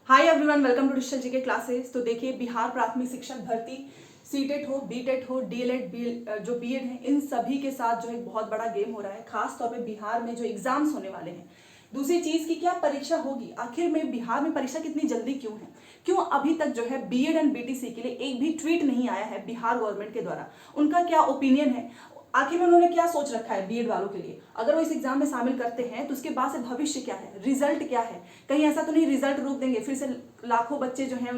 Hi everyone, welcome to digital GK classes. तो देखिए, बिहार प्राथमिक शिक्षक भर्ती सीटेट हो, बीटेट हो, डीएलएड जो बीएड है, इन सभी के साथ जो है बहुत बड़ा गेम हो रहा है। खास तौर पे बिहार में जो एग्जाम्स होने वाले हैं। दूसरी चीज की क्या परीक्षा होगी, आखिर में बिहार में परीक्षा कितनी जल्दी क्यों है, क्यों अभी तक जो है बीएड एंड बीटीसी के लिए एक भी ट्वीट नहीं आया है बिहार गवर्नमेंट के द्वारा। उनका क्या ओपिनियन है, आखिर में उन्होंने क्या सोच रखा है बीएड वालों के लिए। अगर वो इस एग्जाम में शामिल करते हैं तो उसके बाद से भविष्य क्या है, रिजल्ट क्या है। कहीं ऐसा तो नहीं रिजल्ट रोक देंगे, फिर से लाखों बच्चे जो हैं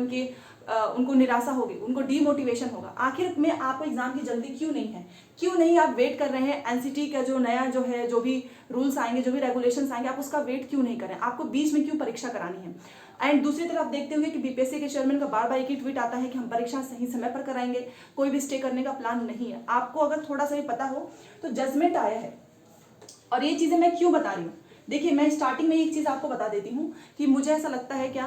उनको निराशा होगी, उनको डीमोटिवेशन होगा। आखिर में आपको एग्जाम की जल्दी क्यों नहीं है, क्यों नहीं आप वेट कर रहे हैं एनसीटी का जो नया जो है, जो भी रूल्स आएंगे, जो भी रेगुलेशंस आएंगे, आप उसका वेट क्यों नहीं कर रहे हैं, आपको बीच में क्यों परीक्षा करानी है। एंड दूसरी तरफ देखते होंगे कि बीपीएससी के चेयरमैन का बार बार एक ही ट्वीट आता है कि हम परीक्षा सही समय पर कराएंगे, कोई भी स्टे करने का प्लान नहीं है। आपको अगर थोड़ा सा भी पता हो तो जजमेंट आया है, और ये चीजें मैं क्यों बता रही हूँ। देखिए, मैं स्टार्टिंग में एक चीज आपको बता देती हूँ कि मुझे ऐसा लगता है, क्या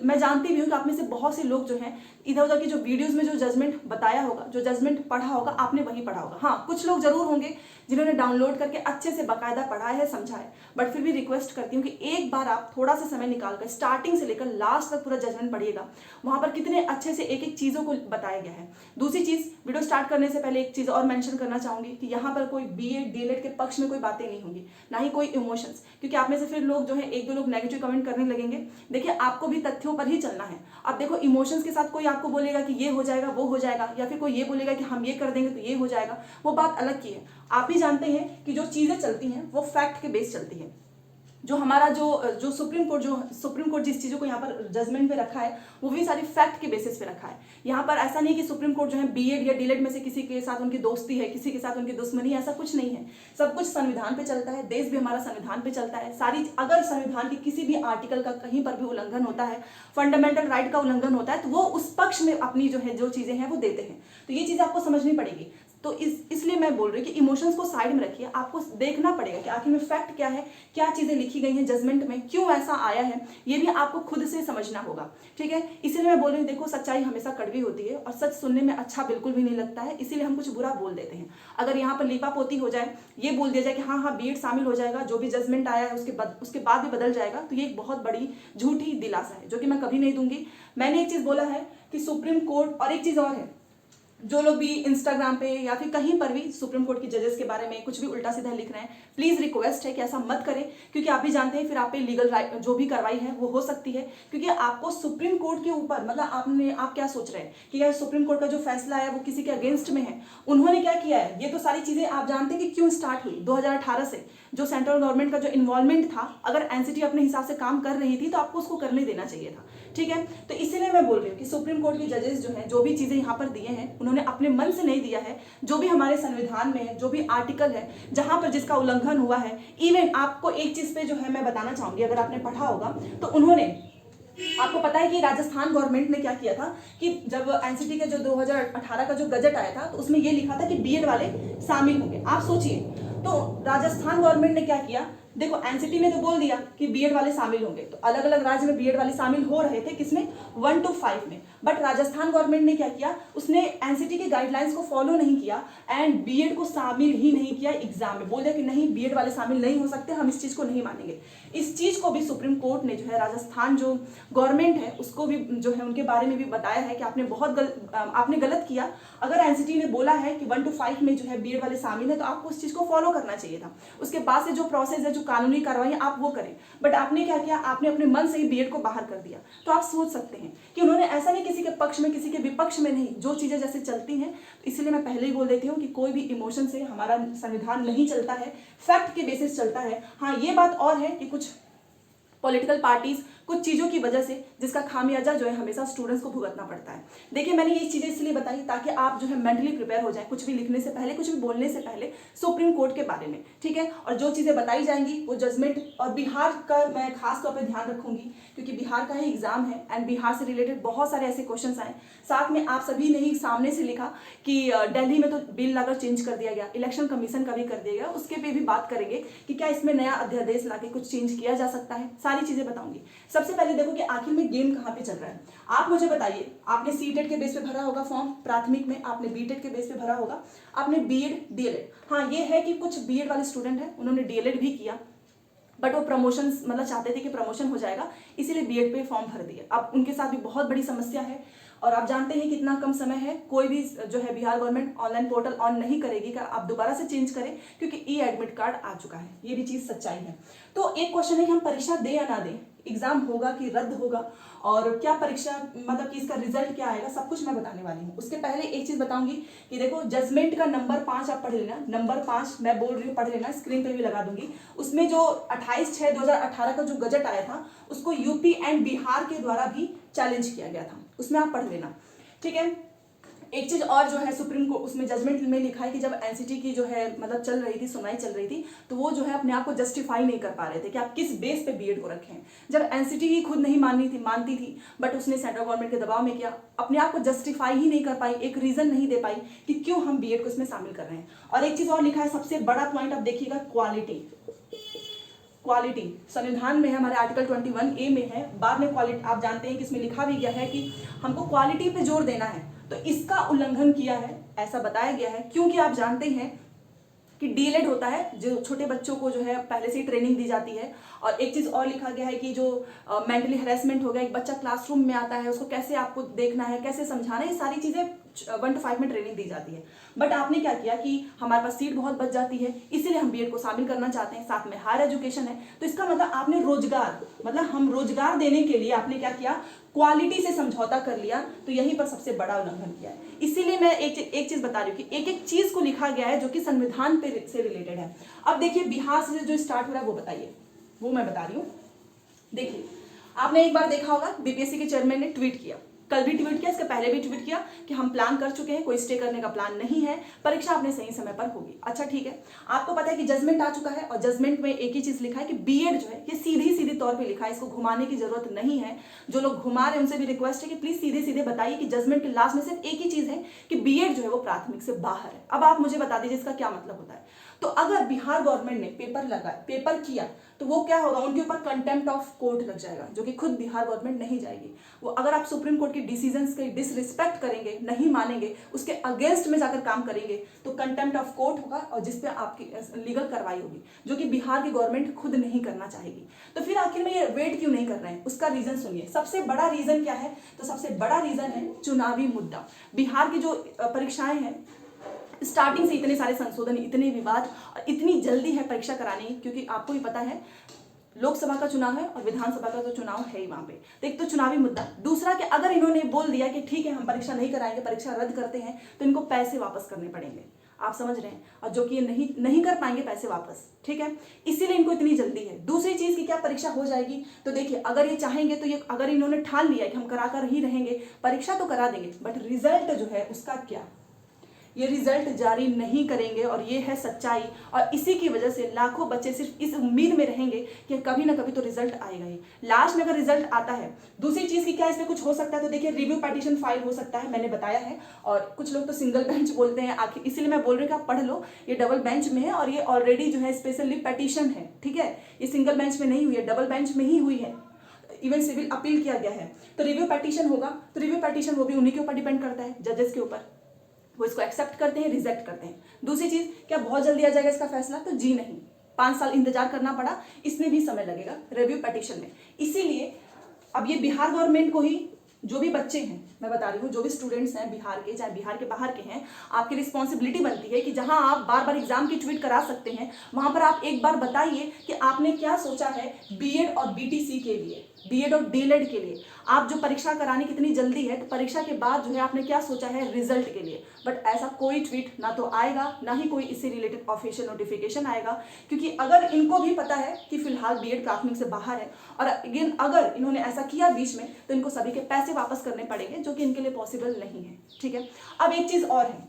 मैं जानती भी हूँ कि आप में से बहुत से लोग जो हैं इधर उधर की जो वीडियोस में जो जजमेंट बताया होगा, जो जजमेंट पढ़ा होगा, आपने वही पढ़ा होगा। हाँ, कुछ लोग जरूर होंगे जिन्होंने डाउनलोड करके अच्छे से बाकायदा पढ़ा है, समझा है। बट फिर भी रिक्वेस्ट करती हूँ कि एक बार आप थोड़ा सा समय निकालकर स्टार्टिंग से लेकर लास्ट तक पूरा जजमेंट पढ़िएगा। वहां पर कितने अच्छे से एक एक चीजों को बताया गया है। दूसरी चीज, वीडियो स्टार्ट करने से पहले एक चीज और मेंशन करना चाहूंगी कि यहाँ पर कोई बीएड डीएलएड के पक्ष में कोई बातें नहीं होंगी, ना ही कोई इमोशंस, क्योंकि आप में से फिर लोग जो है एक दो लोग नेगेटिव कमेंट करने लगेंगे। देखिए, आपको भी तथ्यों पर ही चलना है। अब देखो, इमोशंस के साथ कोई आपको बोलेगा कि ये हो जाएगा, वो हो जाएगा, या फिर कोई ये बोलेगा कि हम ये कर देंगे तो ये हो जाएगा, वो बात अलग की है। आप ही जानते हैं कि जो चीजें चलती हैं वो फैक्ट के बेस चलती है। जो हमारा जो सुप्रीम कोर्ट जिस चीजों को यहाँ पर जजमेंट पे रखा है, वो भी सारी फैक्ट के बेसिस पे रखा है। यहाँ पर ऐसा नहीं कि सुप्रीम कोर्ट जो है बीएड या डीएलएड में से किसी के साथ उनकी दोस्ती है, किसी के साथ उनकी दुश्मनी है, ऐसा कुछ नहीं है। सब कुछ संविधान पे चलता है, देश भी हमारा संविधान पे चलता है। सारी अगर संविधान के किसी भी आर्टिकल का कहीं पर भी उल्लंघन होता है, फंडामेंटल राइट का उल्लंघन होता है, तो वो उस पक्ष में अपनी जो है जो चीजें हैं वो देते हैं। तो ये चीज आपको समझनी पड़ेगी। तो इसलिए मैं बोल रही हूँ कि इमोशंस को साइड में रखिए, आपको देखना पड़ेगा कि आखिर में फैक्ट क्या है, क्या चीजें लिखी गई हैं जजमेंट में, क्यों ऐसा आया है, ये भी आपको खुद से समझना होगा। ठीक है, इसीलिए मैं बोल रही हूँ, देखो, सच्चाई हमेशा कड़वी होती है और सच सुनने में अच्छा बिल्कुल भी नहीं लगता है, इसीलिए हम कुछ बुरा बोल देते हैं। अगर यहाँ पर लीपापोती हो जाए, ये बोल दिया जाए कि हाँ हाँ बीएड शामिल हो जाएगा, जो भी जजमेंट आया है उसके बाद भी बदल जाएगा, तो ये एक बहुत बड़ी झूठी दिलासा है, जो कि मैं कभी नहीं दूंगी। मैंने एक चीज बोला है कि सुप्रीम कोर्ट, और एक चीज और है, जो लोग भी इंस्टाग्राम पे या फिर कहीं पर भी सुप्रीम कोर्ट की जजेस के बारे में कुछ भी उल्टा सीधा लिख रहे हैं, प्लीज रिक्वेस्ट है कि ऐसा मत करें, क्योंकि आप भी जानते हैं फिर आप पे लीगल जो भी कार्रवाई है वो हो सकती है। क्योंकि आपको सुप्रीम कोर्ट के ऊपर, मतलब आप क्या सोच रहे हैं कि यार सुप्रीम कोर्ट का जो फैसला है वो किसी के अगेंस्ट में है, उन्होंने क्या किया है, ये तो सारी चीजें आप जानते हैं कि क्यों स्टार्ट हुई 2018 से। जो सेंट्रल गवर्नमेंट का जो इन्वॉल्वमेंट था, अगर एनसीटी अपने हिसाब से काम कर रही थी तो आपको उसको करने देना चाहिए था। ठीक है, तो इसीलिए मैं बोल रही हूँ कि सुप्रीम कोर्ट के जजेस जो है, जो भी चीजें यहाँ पर दिए हैं, उन्होंने अपने मन से नहीं दिया है। जो भी हमारे संविधान में है, जो भी आर्टिकल है जहां पर जिसका उल्लंघन हुआ है, इवन आपको एक चीज पे जो है मैं बताना चाहूंगी, अगर आपने पढ़ा होगा तो उन्होंने, आपको पता है कि राजस्थान गवर्नमेंट ने क्या किया था कि जब एनसीटी के जो 2018 का जो गजट आया था तो उसमें ये लिखा था कि बीएड वाले शामिल होंगे। आप सोचिए, तो राजस्थान गवर्नमेंट ने क्या किया, देखो एनसीटी ने तो बोल दिया कि बीएड वाले शामिल होंगे, तो अलग अलग राज्य में बीएड वाले शामिल हो रहे थे, किसमें, 1 to 5 में। बट राजस्थान गवर्नमेंट ने क्या किया, उसने एनसीटी के गाइडलाइंस को फॉलो नहीं किया एंड बीएड को शामिल ही नहीं किया एग्जाम में, बोल दिया कि नहीं बीएड वाले शामिल नहीं हो सकते, हम इस चीज को नहीं मानेंगे। इस चीज को भी सुप्रीम कोर्ट ने जो है, राजस्थान जो गवर्नमेंट है उसको भी जो है उनके बारे में भी बताया है कि आपने गलत किया। अगर एनसीटी ने बोला है कि 1 to 5 में जो है बीएड वाले शामिल है, तो आपको उस चीज को फॉलो करना चाहिए था। उसके बाद से जो प्रोसेस है, जो कानूनी कार्रवाई आप वो करें। बट आपने क्या किया, आपने अपने मन से ही बीएड को बाहर कर दिया। तो आप सोच सकते हैं कि उन्होंने ऐसा नहीं, किसी के पक्ष में किसी के विपक्ष में नहीं, जो चीजें जैसे चलती हैं। तो इसलिए मैं पहले ही बोल देती हूँ कि कोई भी इमोशन से हमारा संविधान नहीं चलता है, फैक्ट के बेसिस चलता है। हाँ, ये बात और है कि कुछ पॉलिटिकल पार्टीज कुछ चीजों की वजह से जिसका खामियाजा जो है हमेशा स्टूडेंट्स को भुगतना पड़ता है। देखिए, मैंने ये चीजें इसलिए बताई ताकि आप जो है मेंटली प्रिपेयर हो जाए, कुछ भी लिखने से पहले, कुछ भी बोलने से पहले सुप्रीम कोर्ट के बारे में। ठीक है, और जो चीजें बताई जाएंगी वो जजमेंट, और बिहार का मैं खास तौर पर ध्यान रखूंगी क्योंकि बिहार का ही एग्जाम है एंड बिहार से रिलेटेड बहुत सारे ऐसे क्वेश्चन आए। साथ में आप सभी ने ही सामने से लिखा कि दिल्ली में तो बिल लाकर चेंज कर दिया गया, इलेक्शन कमीशन का भी कर दिया गया, उसके पे भी बात करेंगे कि क्या इसमें नया अध्यादेश लाके कुछ चेंज किया जा सकता है। सारी चीजें बताऊंगी। सबसे पहले देखो कि आखिर में गेम कहाँ पे चल रहा है। आप मुझे बताइए, आपने सीटेट के बेस पे भरा होगा फॉर्म प्राथमिक में, आपने बीटेट के बेस पे भरा होगा, आपने बीएड डीएलएड, हाँ ये है कि कुछ बीएड वाले स्टूडेंट हैं उन्होंने डीएलएड भी किया, बट वो प्रमोशन मतलब चाहते थे कि प्रमोशन हो जाएगा, इसीलिए बीएड पे फॉर्म भर दिए। अब उनके साथ भी बहुत बड़ी समस्या है, और आप जानते हैं कितना कम समय है, कोई भी जो है Bihar government online portal on नहीं करेगी कि आप दोबारा से चेंज करें, क्योंकि ई एडमिट कार्ड आ चुका है। ये भी चीज़ सच्चाई है। तो एक क्वेश्चन है कि हम परीक्षा दें या ना दें, एग्जाम होगा कि रद्द होगा, और क्या परीक्षा मतलब कि इसका रिजल्ट क्या आएगा, सब कुछ मैं बताने वाली हूँ। उसके पहले एक चीज बताऊंगी कि देखो, जजमेंट का नंबर 5 आप पढ़ लेना। नंबर 5 मैं बोल रही हूँ, पढ़ लेना, स्क्रीन पे भी लगा दूंगी। उसमें जो 28/6/2018 का जो गजट आया था, उसको यूपी एंड बिहार के द्वारा भी चैलेंज किया गया था, उसमें आप पढ़ लेना, ठीक है। एक चीज और जो है, सुप्रीम कोर्ट उसमें जजमेंट में लिखा है कि जब एनसीटी की जो है मतलब चल रही थी, सुनवाई चल रही थी, तो वो जो है अपने आप को जस्टिफाई नहीं कर पा रहे थे कि आप किस बेस पे बीएड को रखें। जब एनसीटी ही खुद नहीं मानती थी, बट उसने सेंट्रल गवर्नमेंट के दबाव में किया, अपने आप को जस्टिफाई ही नहीं कर पाई, एक रीजन नहीं दे पाई कि क्यों हम बीएड को इसमें शामिल कर रहे हैं। और एक चीज और लिखा है, सबसे बड़ा पॉइंट आप देखिएगा, क्वालिटी संविधान में है, हमारे आर्टिकल 21A में है। बाद में क्वालिटी आप जानते हैं कि इसमें लिखा भी गया है कि हमको क्वालिटी पे जोर देना है, तो इसका उल्लंघन किया है, ऐसा बताया गया है। क्योंकि आप जानते हैं कि डीएलएड होता है, जो छोटे बच्चों को जो है पहले से ही ट्रेनिंग दी जाती है। और एक चीज़ और लिखा गया है कि जो मेंटली हैरेसमेंट हो गया, एक बच्चा क्लासरूम में आता है, उसको कैसे आपको देखना है, कैसे समझाना है, ये सारी चीज़ें 1 to 5 में ट्रेनिंग दी जाती है। बट आपने क्या किया कि हमारे पास सीट बहुत बच जाती है, इसीलिए हम बीएड को शामिल करना चाहते हैं, साथ में हायर एजुकेशन है। तो इसका मतलब आपने रोजगार, मतलब हम रोजगार देने के लिए आपने क्या किया, क्वालिटी से समझौता कर लिया। तो यहीं पर सबसे बड़ा उल्लंघन किया है। इसीलिए मैं एक चीज बता रही हूँ कि एक एक चीज को लिखा गया है जो कि संविधान पे से रिलेटेड है। अब देखिए, बिहार से जो स्टार्ट हो रहा है वो बताइए, वो मैं बता रही हूँ। देखिए, आपने एक बार देखा होगा, बीपीएससी के चेयरमैन ने ट्वीट किया, कल भी ट्वीट किया, इसके पहले भी ट्वीट किया कि हम प्लान कर चुके हैं, कोई स्टे करने का प्लान नहीं है, परीक्षा अपने सही समय पर होगी। अच्छा ठीक है, आपको पता है कि जजमेंट आ चुका है, और जजमेंट में एक ही चीज लिखा है कि बीएड जो है ये सीधी तौर पे लिखा है, इसको घुमाने की जरूरत नहीं है। जो लोग घुमा रहे हैं उनसे भी रिक्वेस्ट है कि प्लीज सीधे बताइए कि जजमेंट के लास्ट में सिर्फ एक ही चीज है कि बीएड जो है वो प्राथमिक से बाहर है। अब आप मुझे बता दीजिए इसका क्या मतलब होता है। तो अगर बिहार गवर्नमेंट ने पेपर किया, तो वो क्या होगा, उनके ऊपर कंटेम्प्ट ऑफ कोर्ट लग जाएगा, जो कि खुद बिहार गवर्नमेंट नहीं जाएगी। वो अगर आप सुप्रीम कोर्ट के डिसीजंस की डिसरिस्पेक्ट करेंगे, नहीं मानेंगे, उसके अगेंस्ट में जाकर काम करेंगे, तो कंटेम्प्ट ऑफ कोर्ट होगा, और जिसपे आपकी लीगल कार्रवाई होगी, जो कि बिहार की गवर्नमेंट खुद नहीं करना चाहेगी। तो फिर आखिर में ये वेट क्यों नहीं कर रहे हैं, उसका रीजन सुनिए। सबसे बड़ा रीजन क्या है, तो सबसे बड़ा रीजन है चुनावी मुद्दा। बिहार की जो परीक्षाएं हैं, स्टार्टिंग से इतने सारे संशोधन, इतने विवाद, और इतनी जल्दी है परीक्षा कराने की, क्योंकि आपको भी पता है लोकसभा का चुनाव है और विधानसभा का तो चुनाव है ही वहां पे। तो एक तो चुनावी मुद्दा, दूसरा कि अगर इन्होंने बोल दिया कि ठीक है हम परीक्षा नहीं कराएंगे, परीक्षा रद्द करते हैं, तो इनको पैसे वापस करने पड़ेंगे, आप समझ रहे हैं, और जो कि ये नहीं कर पाएंगे पैसे वापस, ठीक है, इसीलिए इनको इतनी जल्दी है। दूसरी चीज की क्या परीक्षा हो जाएगी, तो देखिए अगर ये चाहेंगे तो ये, अगर इन्होंने ठान लिया कि हम कराकर ही रहेंगे, परीक्षा तो करा देंगे, बट रिजल्ट जो है उसका क्या, ये रिजल्ट जारी नहीं करेंगे, और ये है सच्चाई। और इसी की वजह से लाखों बच्चे सिर्फ इस उम्मीद में रहेंगे कि कभी ना कभी तो रिजल्ट आएगा ही। लास्ट में अगर रिजल्ट आता है, दूसरी चीज की क्या इसमें कुछ हो सकता है, तो देखिए रिव्यू पिटीशन फाइल हो सकता है, मैंने बताया है। और कुछ लोग तो सिंगल बेंच बोलते हैं, आखिर इसीलिए मैं बोल रही हूँ कि आप पढ़ लो, ये डबल बेंच में है, और ये ऑलरेडी जो है स्पेशली पिटीशन है, ठीक है, ये सिंगल बेंच में नहीं हुई है, डबल बेंच में ही हुई है, इवन सिविल अपील किया गया है। तो रिव्यू पिटीशन होगा, तो रिव्यू पिटीशन वो भी उन्हीं के ऊपर डिपेंड करता है, जजेस के ऊपर, वो इसको एक्सेप्ट करते हैं, रिजेक्ट करते हैं। दूसरी चीज, क्या बहुत जल्दी आ जाएगा इसका फैसला, तो जी नहीं, 5 साल इंतजार करना पड़ा, इसमें भी समय लगेगा रिव्यू पिटीशन में। इसीलिए अब ये बिहार गवर्नमेंट को ही, जो भी बच्चे हैं, मैं बता रही हूँ, जो भी स्टूडेंट्स हैं बिहार के, चाहे बिहार के बाहर के हैं, आपकी रिस्पॉन्सिबिलिटी बनती है कि जहां आप बार बार एग्जाम की ट्वीट करा सकते हैं, वहां पर आप एक बार बताइए कि आपने क्या सोचा है बीएड और बीटीसी के लिए, बीएड और डीएलएड के लिए। आप जो परीक्षा कराने की इतनी जल्दी है, तो परीक्षा के बाद जो है आपने क्या सोचा है रिजल्ट के लिए। बट ऐसा कोई ट्वीट ना तो आएगा, ना ही कोई इससे रिलेटेड ऑफिशियल नोटिफिकेशन आएगा, क्योंकि अगर इनको भी पता है कि फिलहाल बीएड प्राथमिक से बाहर है, और अगेन अगर इन्होंने ऐसा किया बीच में, तो इनको सभी के पैसे वापस करने पड़ेंगे, जो कि इनके लिए पॉसिबल नहीं है, ठीक है। अब एक चीज और है,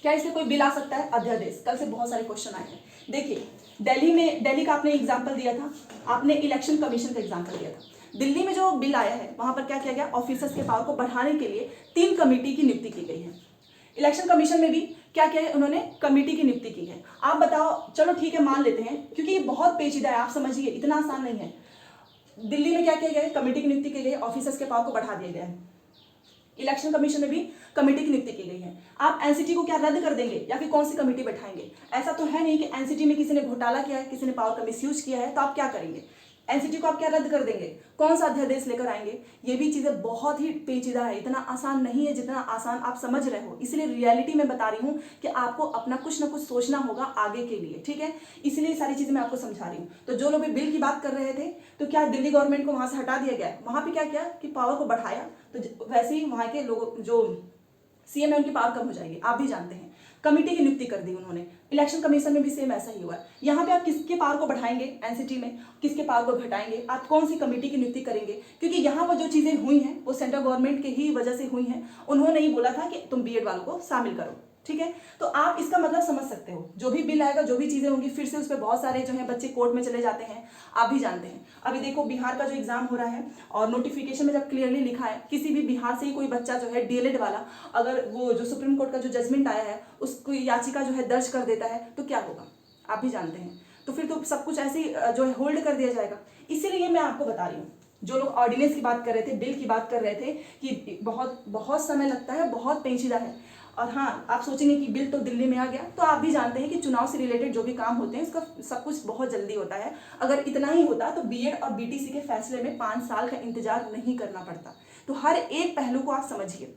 क्या इससे कोई बिल आ सकता है, अध्यादेश, कल से बहुत सारे क्वेश्चन आए हैं। देखिए, दिल्ली का आपने एग्जाम्पल दिया था, आपने इलेक्शन कमीशन का एग्जाम्पल दिया था। दिल्ली में जो बिल आया है, वहां पर क्या किया गया, ऑफिसर्स के पावर को बढ़ाने के लिए 3 कमेटी की नियुक्ति की गई है। इलेक्शन कमीशन में भी क्या किया है, उन्होंने कमेटी की नियुक्ति की है। आप बताओ, चलो ठीक है मान लेते हैं, क्योंकि ये बहुत पेचीदा है, आप समझिए, इतना आसान नहीं है। दिल्ली में क्या किया गया है, कमेटी की नियुक्ति की गई है, ऑफिसर्स के पावर को बढ़ा दिया गया है। इलेक्शन कमीशन में भी कमेटी की नियुक्ति की गई है। आप एनसीटी को क्या रद्द कर देंगे या फिर कौन सी कमेटी बैठाएंगे? ऐसा तो है नहीं कि एनसीटी में किसी ने घोटाला किया है, किसी ने पावर का मिसयूज किया है, तो आप क्या करेंगे? एनसीटी को आप क्या रद्द कर देंगे? कौन सा अध्यादेश लेकर आएंगे? ये भी चीजें बहुत ही पेचीदा है, इतना आसान नहीं है जितना आसान आप समझ रहे हो। इसलिए रियलिटी में बता रही हूँ कि आपको अपना कुछ ना कुछ सोचना होगा आगे के लिए, ठीक है? इसलिए सारी चीजें मैं आपको समझा रही हूँ। तो जो लोग भी बिल की बात कर रहे थे, तो क्या दिल्ली गवर्नमेंट को वहां से हटा दिया गया? वहां पर क्या किया कि पावर को बढ़ाया, तो वैसे ही वहां के लोग जो सीएम है उनकी पावर कम हो जाएगी, आप भी जानते हैं। कमेटी की नियुक्ति कर दी उन्होंने। इलेक्शन कमीशन में भी सेम ऐसा ही हुआ है। यहाँ पे आप किसके पावर को बढ़ाएंगे एनसीटी में, किसके पावर को घटाएंगे? आप कौन सी कमेटी की नियुक्ति करेंगे? क्योंकि यहाँ पर जो चीजें हुई हैं वो सेंट्रल गवर्नमेंट के ही वजह से हुई हैं। उन्होंने ही बोला था कि तुम बीएड वालों को शामिल करो, ठीक है? तो आप इसका मतलब समझ सकते हो, जो भी बिल आएगा, जो भी चीजें होंगी, फिर से उस पर बहुत सारे जो है बच्चे कोर्ट में चले जाते हैं, आप भी जानते हैं। अभी देखो बिहार का जो एग्जाम हो रहा है और नोटिफिकेशन में जब क्लियरली लिखा है किसी भी बिहार से ही कोई बच्चा जो है डीएलएड वाला, अगर वो जो सुप्रीम कोर्ट का जो जजमेंट आया है उसको याचिका जो है दर्ज कर देता है तो क्या होगा, आप भी जानते हैं। तो फिर तो सब कुछ ऐसे ही जो है होल्ड कर दिया जाएगा। इसीलिए मैं आपको बता रही हूँ, जो लोग ऑर्डिनेंस की बात कर रहे थे, बिल की बात कर रहे थे कि बहुत समय लगता है, बहुत पेचीदा है। और हाँ, आप सोचेंगे कि बिल तो दिल्ली में आ गया, तो आप भी जानते हैं कि चुनाव से रिलेटेड जो भी काम होते हैं उसका सब कुछ बहुत जल्दी होता है। अगर इतना ही होता तो बीएड और बीटीसी के फैसले में 5 साल का इंतजार नहीं करना पड़ता। तो हर एक पहलू को आप समझिए,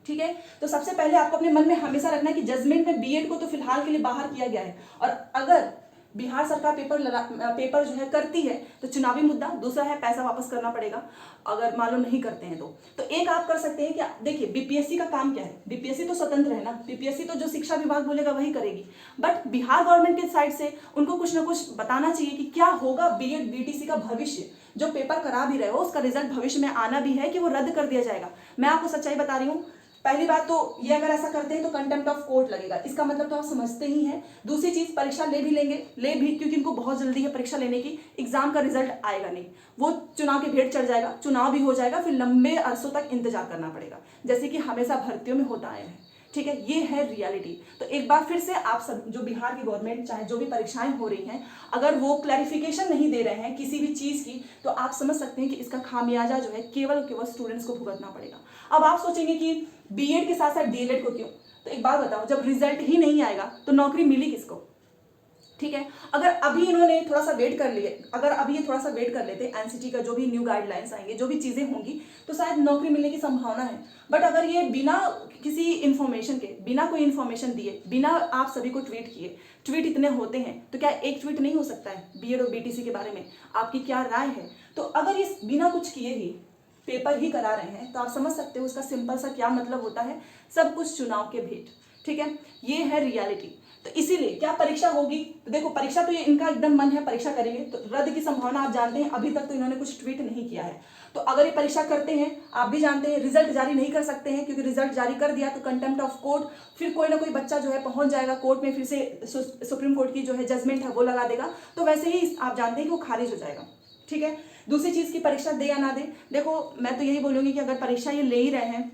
ठीक है? तो सबसे पहले आपको अपने मन में हमेशा रखना है कि जजमेंट में बीएड को तो फिलहाल के लिए बाहर किया गया है, और अगर बिहार सरकार पेपर जो है करती है तो चुनावी मुद्दा, दूसरा है पैसा वापस करना पड़ेगा अगर मान लो नहीं करते हैं तो एक आप कर सकते हैं कि देखिए बीपीएससी का काम क्या है, बीपीएससी तो स्वतंत्र है ना, बीपीएससी तो जो शिक्षा विभाग बोलेगा वही करेगी। बट बिहार गवर्नमेंट की साइड से उनको कुछ ना कुछ बताना चाहिए कि क्या होगा बीएड बीटीसी का भविष्य। जो पेपर करा भी रहे हो उसका रिजल्ट भविष्य में आना भी है कि वो रद्द कर दिया जाएगा। मैं आपको सच्चाई बता रही हूँ। पहली बात तो ये अगर ऐसा करते हैं तो कंटेम्प्ट ऑफ कोर्ट लगेगा, इसका मतलब तो आप समझते ही हैं। दूसरी चीज, परीक्षा ले भी लेंगे, क्योंकि इनको बहुत जल्दी है परीक्षा लेने की, एग्जाम का रिजल्ट आएगा नहीं, वो चुनाव की भेंट चढ़ जाएगा, चुनाव भी हो जाएगा, फिर लंबे अरसों तक इंतजार करना पड़ेगा, जैसे कि हमेशा भर्तियों में होता आया है, ठीक है? ये है रियलिटी। तो एक बार फिर से आप सब जो बिहार की गवर्नमेंट, चाहे जो भी परीक्षाएं हो रही हैं, अगर वो क्लैरिफिकेशन नहीं दे रहे हैं किसी भी चीज की, तो आप समझ सकते हैं कि इसका खामियाजा जो है केवल स्टूडेंट्स को भुगतना पड़ेगा। अब आप सोचेंगे कि बीएड के साथ साथ डीएलएड को क्यों? तो एक बात बताओ, जब रिजल्ट ही नहीं आएगा तो नौकरी मिली किसको, ठीक है? अगर अभी इन्होंने थोड़ा सा वेट कर लिए, अगर अभी ये थोड़ा सा वेट कर लेते, एनसीटी का जो भी न्यू गाइडलाइंस आएंगे, जो भी चीजें होंगी, तो शायद नौकरी मिलने की संभावना है। बट अगर ये बिना किसी इन्फॉर्मेशन के, बिना कोई इन्फॉर्मेशन दिए, बिना आप सभी को ट्वीट किए, ट्वीट इतने होते हैं तो क्या एक ट्वीट नहीं हो सकता है बीएड और बीटीसी के बारे में? आपकी क्या राय है? तो अगर ये बिना कुछ किए ही पेपर ही करा रहे हैं तो आप समझ सकते हो उसका सिंपल सा क्या मतलब होता है, सब कुछ चुनाव के भेंट, ठीक है? ये है रियलिटी। तो इसीलिए क्या परीक्षा होगी? तो देखो परीक्षा तो ये इनका एकदम मन है, परीक्षा करेंगे, तो रद्द की संभावना आप जानते हैं, अभी तक तो इन्होंने कुछ ट्वीट नहीं किया है। तो अगर ये परीक्षा करते हैं, आप भी जानते हैं रिजल्ट जारी नहीं कर सकते हैं, क्योंकि रिजल्ट जारी कर दिया तो कंटेम्प्ट ऑफ कोर्ट, फिर कोई ना कोई बच्चा जो है पहुंच जाएगा कोर्ट में, फिर से सुप्रीम कोर्ट की जो है जजमेंट है वो लगा देगा, तो वैसे ही आप जानते हैं कि वो खारिज हो जाएगा, ठीक है? दूसरी चीज की परीक्षा दे या ना दे, देखो मैं तो यही बोलूंगी कि अगर परीक्षा ये ले ही रहे हैं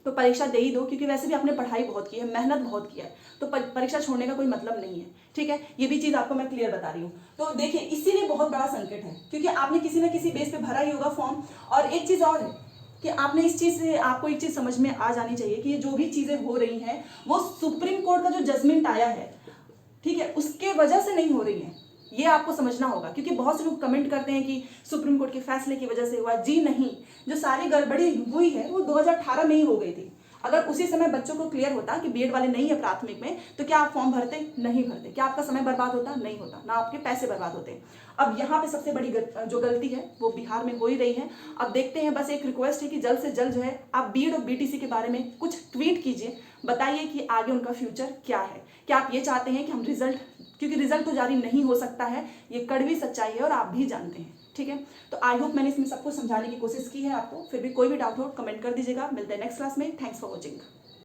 तो परीक्षा दे ही दो, क्योंकि वैसे भी आपने पढ़ाई बहुत की है, मेहनत बहुत किया है, तो परीक्षा छोड़ने का कोई मतलब नहीं है, ठीक है? ये भी चीज आपको मैं क्लियर बता रही हूँ। तो देखिए इसीलिए बहुत बड़ा संकट है, क्योंकि आपने किसी न किसी बेस पे भरा ही होगा फॉर्म। और एक चीज और है कि आपने इस चीज से, आपको एक चीज समझ में आ जानी चाहिए कि ये जो भी चीजें हो रही हैं वो सुप्रीम कोर्ट का जो जजमेंट आया है, ठीक है, उसके वजह से नहीं हो रही है, ये आपको समझना होगा। क्योंकि बहुत से लोग कमेंट करते हैं कि सुप्रीम कोर्ट के फैसले की वजह से हुआ। जी नहीं, जो सारी गड़बड़ी हुई है वो 2018 में ही हो गई थी। अगर उसी समय बच्चों को क्लियर होता कि बीएड वाले नहीं है प्राथमिक में, तो क्या आप फॉर्म भरते? नहीं भरते। क्या आपका समय बर्बाद होता? नहीं होता। ना आपके पैसे बर्बाद होते। अब यहाँ पे सबसे बड़ी जो गलती है वो बिहार में हो ही रही है। अब देखते हैं, बस एक रिक्वेस्ट है कि जल्द से जल्द जो है आप बीएड और बीटीसी के बारे में कुछ ट्वीट कीजिए, बताइए कि आगे उनका फ्यूचर क्या है। क्या आप ये चाहते हैं कि हम रिजल्ट, क्योंकि रिजल्ट तो जारी नहीं हो सकता है, ये कड़वी सच्चाई है और आप भी जानते हैं, ठीक है? तो आई होप मैंने इसमें सबको समझाने की कोशिश की है आपको। फिर भी कोई भी डाउट हो कमेंट कर दीजिएगा। मिलते हैं नेक्स्ट क्लास में। Thanks for watching.